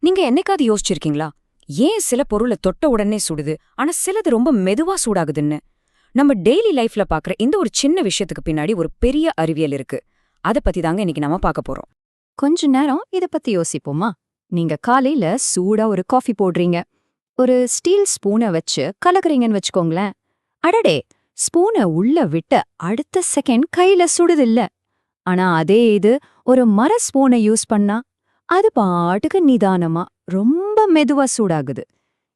நீங்க என்னைக்காவது யோசிச்சிருக்கீங்களா? ஏன் சில பொருளை தொட்ட உடனே சுடுது, ஆனா சிலது ரொம்ப மெதுவா சூடாகுதுன்னு? நம்ம டெய்லி லைஃப்ல பாக்குற இந்த ஒரு சின்ன விஷயத்துக்கு பின்னாடி ஒரு பெரிய அறிவியல் இருக்கு. அத பத்தி தாங்க இன்னைக்கு நாம பார்க்க போறோம். கொஞ்ச நேரம் இத பத்தி யோசிப்போமா? நீங்க காலையில சூடா ஒரு காஃபி போடுறீங்க. ஒரு ஸ்டீல் ஸ்பூனை வச்சு கலக்குறீங்கன்னு வச்சுக்கோங்களேன். அடடே, ஸ்பூனை உள்ள விட்ட அடுத்த செகண்ட் கையில சுடுதில்ல. ஆனா அதே இது ஒரு மர ஸ்பூனை யூஸ் பண்ணா அது பாட்டுக்கு நிதானமா ரொம்ப மெதுவா சூடாகுது.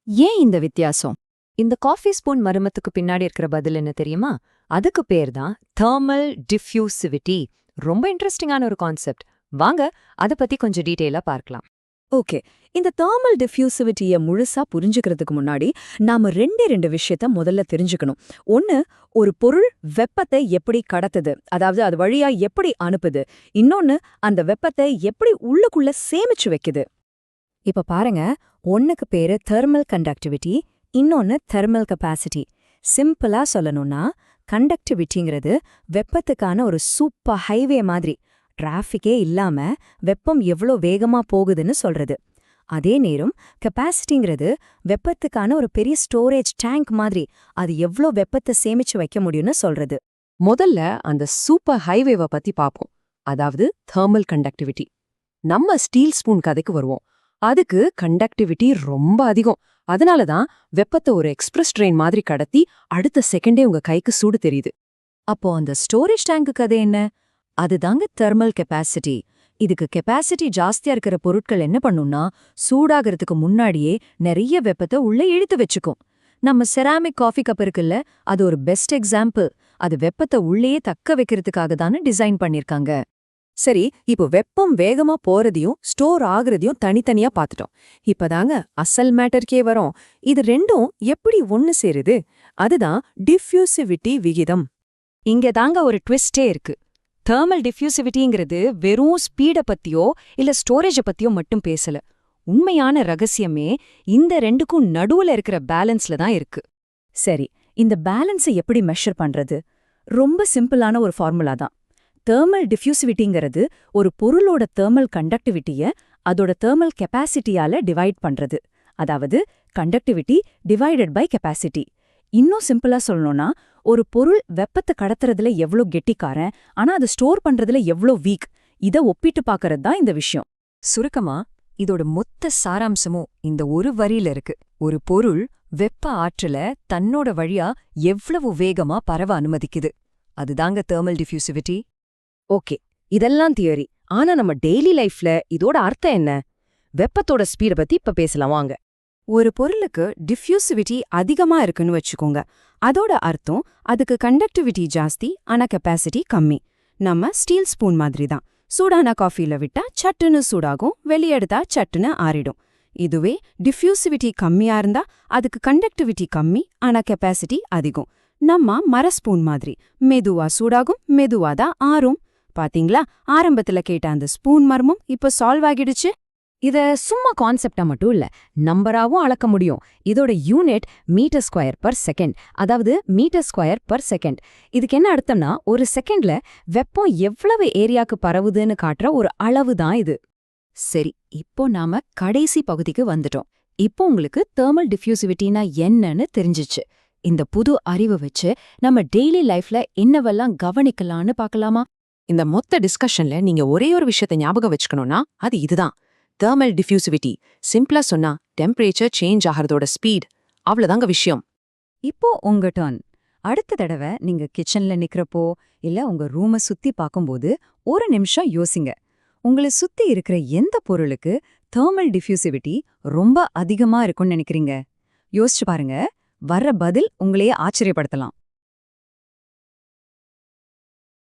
ஏன் இந்த வித்தியாசம்? இந்த காஃபி ஸ்பூன் மர்மத்துக்கு பின்னாடி இருக்கிற பதில் என்ன தெரியுமா? அதுக்கு பேர் தான் தெர்மல் டிஃப்யூசிவிட்டி. ரொம்ப இன்ட்ரெஸ்டிங்கான ஒரு கான்செப்ட். வாங்க அத பத்தி கொஞ்சம் டீட்டெயிலா பார்க்கலாம். ஓகே, இந்த தெர்மல் டிஃப்யூசிவிட்டியை முழுசா புரிஞ்சுக்கிறதுக்கு முன்னாடி நாம ரெண்டு விஷயத்த முதல்ல தெரிஞ்சுக்கணும். ஒன்னு, ஒரு பொருள் வெப்பத்தை எப்படி கடத்துது, அதாவது அது வழியா எப்படி அனுப்புது. இன்னொன்னு, அந்த வெப்பத்தை எப்படி உள்ளுக்குள்ள சேமிச்சு வைக்குது. இப்ப பாருங்க, ஒன்னுக்கு பேரு தெர்மல் கண்டக்டிவிட்டி, இன்னொன்னு தெர்மல் கெப்பாசிட்டி. சிம்பிளா சொல்லணும்னா, கண்டக்டிவிட்டிங்கிறது வெப்பத்துக்கான ஒரு சூப்பர் ஹைவே மாதிரி. டிராஃபிக்கே இல்லாம வெப்பம் எவ்வளோ வேகமா போகுதுன்னு சொல்றது. அதே நேரம் கெப்பாசிட்டிங்கிறது வெப்பத்துக்கான ஒரு பெரிய ஸ்டோரேஜ் டேங்க் மாதிரி. அது எவ்வளோ வெப்பத்தை சேமிச்சு வைக்க முடியும்னு சொல்றது. முதல்ல அந்த சூப்பர் ஹைவேவை பத்தி பாப்போம். அதாவது தெர்மல் கண்டக்டிவிட்டி. நம்ம ஸ்டீல் ஸ்பூன் கதைக்கு வருவோம். அதுக்கு கண்டக்டிவிட்டி ரொம்ப அதிகம். அதனால தான் வெப்பத்தை ஒரு எக்ஸ்பிரஸ் ட்ரெயின் மாதிரி கடத்தி அடுத்த செகண்டே உங்க கைக்கு சூடு தெரியுது. அப்போ அந்த ஸ்டோரேஜ் டேங்க்கு கதை என்ன? அதுதாங்க தெர்மல் கெப்பாசிட்டி. இதுக்கு கெப்பாசிட்டி ஜாஸ்தியா இருக்கிற பொருட்கள் என்ன பண்ணும்னா, சூடாகிறதுக்கு முன்னாடியே நிறைய வெப்பத்தை உள்ள இழுத்து வச்சுக்கும். நம்ம செராமிக் காஃபி கப் இருக்குல்ல, அது ஒரு பெஸ்ட் எக்ஸாம்பிள். அது வெப்பத்தை உள்ளேயே தக்க வைக்கிறதுக்காக தானே டிசைன் பண்ணிருக்காங்க. சரி, இப்போ வெப்பம் வேகமா போறதையும் ஸ்டோர் ஆகுறதையும் தனித்தனியா பார்த்துட்டோம். இப்பதாங்க அசல் மேட்டர்க்கே வரோம். இது ரெண்டும் எப்படி ஒன்னு சேருது? அதுதான் டிஃப்யூசிவிட்டி விகிதம். இங்க தாங்க ஒரு ட்விஸ்டே இருக்கு. தெர்மல் டிஃப்யூசிவிட்டிங்கிறது வெறும் ஸ்பீட பத்தியோ இல்ல ஸ்டோரேஜ பத்தியோ மட்டும் பேசல. உண்மையான ரகசியமே இந்த ரெண்டுக்கும் நடுவுல இருக்கிற பேலன்ஸ்ல தான் இருக்கு. சரி, இந்த பேலன்ஸை எப்படி மெஷர் பண்றது? ரொம்ப சிம்பிளான ஒரு ஃபார்முலா தான். தெர்மல் டிஃப்யூசிவிட்டிங்கிறது ஒரு பொருளோட தெர்மல் கண்டக்டிவிட்டிய அதோட தெர்மல் கெப்பாசிட்டியால டிவைட் பண்றது. அதாவது கண்டக்டிவிட்டி டிவைடட் பை கெப்பாசிட்டி. இன்னும் சிம்பிளா சொல்லணும்னா, ஒரு பொருள் வெப்பத்தை கடத்துறதுல எவ்வளோ கெட்டிக்காரன், ஆனா அதை ஸ்டோர் பண்றதுல எவ்வளோ வீக், இத ஒப்பிட்டு பார்க்கறது தான் இந்த விஷயம். சுருக்கமா, இதோட மொத்த சாராம்சமும் இந்த ஒரு வரியில இருக்கு. ஒரு பொருள் வெப்ப ஆற்றல தன்னோட வழியா எவ்வளவு வேகமா பரவ அனுமதிக்குது. அதுதாங்க தெர்மல் டிஃப்யூசிவிட்டி. ஓகே, இதெல்லாம் தியரி. ஆனா நம்ம டெய்லி லைஃப்ல இதோட அர்த்தம் என்ன? வெப்பத்தோட ஸ்பீட பத்தி இப்ப பேசலாம் வாங்க. ஒரு பொருளுக்கு டிஃப்யூசிவிட்டி அதிகமா இருக்குன்னு வச்சுக்கோங்க. அதோட அர்த்தம் அதுக்கு கண்டக்டிவிட்டி ஜாஸ்தி, ஆனா கெப்பாசிட்டி கம்மி. நம்ம ஸ்டீல் ஸ்பூன் மாதிரி தான். சூடான காஃபில விட்டா சட்டுன்னு சூடாகும், வெளியெடுத்தா சட்டுன்னு ஆறிடும். இதுவே டிஃப்யூசிவிட்டி கம்மியா இருந்தா அதுக்கு கண்டக்டிவிட்டி கம்மி, ஆனா கெப்பாசிட்டி அதிகம். நம்ம மர ஸ்பூன் மாதிரி மெதுவா சூடாகும், மெதுவா தான் ஆறும். பாத்தீங்களா, ஆரம்பத்துல கேட்ட அந்த ஸ்பூன் மர்மம் இப்ப சால்வ் ஆகிடுச்சு. இத சும்மா கான்செப்டா மட்டும் இல்ல, நம்பராவும் அளக்க முடியும். இதோட unit metre square per second. அதாவது மீட்டர் ஸ்கொயர் பர் செகண்ட். இதுக்கு என்ன அர்த்தம்னா, ஒரு செகண்ட்ல வெப்பம் எவ்வளவு ஏரியாக்கு பரவுதுன்னு காட்டுற ஒரு அளவு தான் இது. சரி, இப்போ நாம கடைசி பகுதிக்கு வந்துட்டோம். இப்போ உங்களுக்கு தெர்மல் டிஃப்யூசிவிட்டினா என்னன்னு தெரிஞ்சிச்சு. இந்த புது அறிவு வச்சு நம்ம டெய்லி லைஃப்ல என்னவெல்லாம் கவனிக்கலாம்னு பார்க்கலாமா? இந்த மொத்த டிஸ்கஷன்ல நீங்க ஒரே ஒரு விஷயத்தை ஞாபகம் வச்சுக்கணும்னா அது இதுதான். Thermal diffusivity. சிம்பிளா சொன்னா டெம்பரேச்சர் சேஞ்ச் ஆகிறதோட ஸ்பீட். அவ்வளவுதாங்க விஷயம். இப்போ உங்க டர்ன். அடுத்த தடவை நீங்க கிச்சன்ல நிக்கிறப்போ இல்ல உங்க ரூமை சுத்தி பார்க்கும்போது ஒரு நிமிஷம் யோசிங்க. உங்களை சுத்தி இருக்கிற எந்த பொருளுக்கு தெர்மல் டிஃப்யூசிவிட்டி ரொம்ப அதிகமா இருக்கும்னு நினைக்கிறீங்க? யோசிச்சு பாருங்க. வர்ற பதில் உங்களையே ஆச்சரியப்படுத்தலாம்.